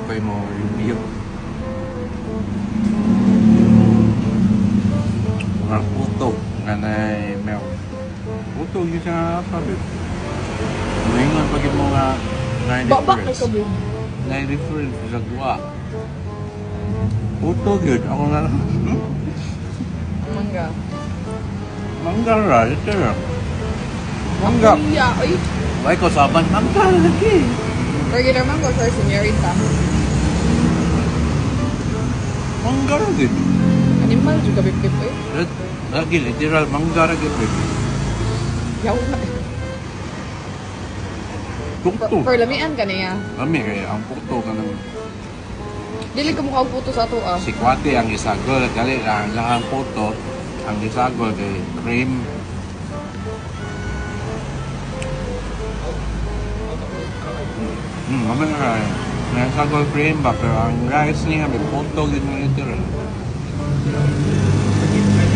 ako'y mo review mga puto nga na mel. Puto yun siya sabi. Ngayon pag mo nga Babak kay ka bro. na-reference sa dua. Puto yun. Ako nga Mangga. mangga ra. Ito ra. Mangga. Iya, ay. Why ko saban mangga lagi. Regular mango or senyorita. Mangga lagi. Animal juga bip-bip eh. Lagi literal mangga lagi. Yaw na eh. Tukto. For lamian ka niya. Kami kaya ang puto ka ng Dili ka mukha puto sa ato ah. si Kwate ang isagol. Dali lang ang puto. Ang isagol kay cream. Mama na kaya. May isagol cream ba? Pero ang rice niya may puto yun ng literal.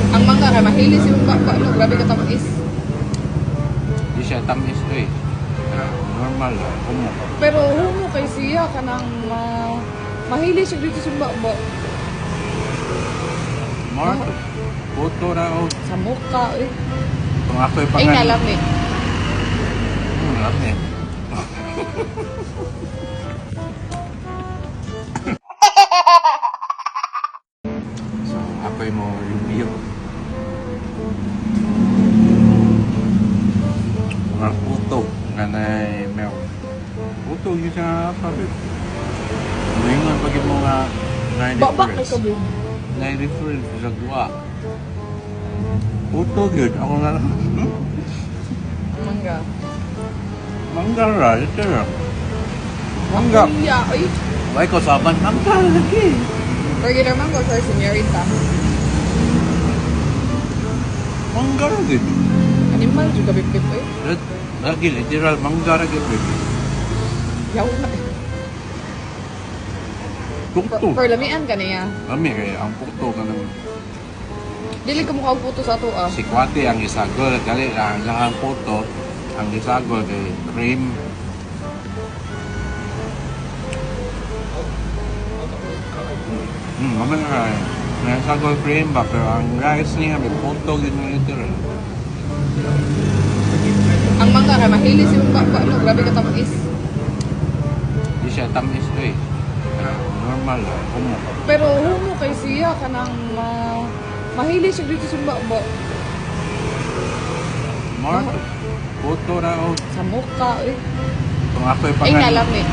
Ang mangga kay mahilig si mukha ko. Ano, grabe ka tamis. Di siya tamis to eh. Normal lang. Kumo. Pero humo kay siya kanang mahilig siya dito sa baba. More puto na o. Sa mukha eh. Kung ako'y Ay pangan. nalami. Alam niya. So, ako'y mo review mga puto nga na mel. Puto yun siya sabi. Ngayon pag mo nga Babak kay ka bro. na-reference sa dua. Puto yun. Ako nga Mangga. mangga ra. Ito ra. Mangga. Iya, ay. Why ko saban mangga lagi. Regular mango or senyorita. Mangga lagi. Animal juga bip-bip eh. Lagi literal mangga lagi. Yaw na eh. Tukto. For lamian ka niya. Kami kaya ang puto ka ng Dili ka mukha puto sa ato ah. si Kwate ang isagol. Dali lang ang puto. Ang isagol kay cream. Mama na kaya. May isagol cream ba? Pero ang rice niya may puto yun ng literal. Ang mangga kay mahilig si mukha ko. Ano, grabe ka tamis. Di siya tamis to eh. Normal lang. Kumo. Pero humo kay siya kanang mahilig siya dito sa baba. More puto na o. Sa mukha eh. Kung ako'y Ay pangan. nalami.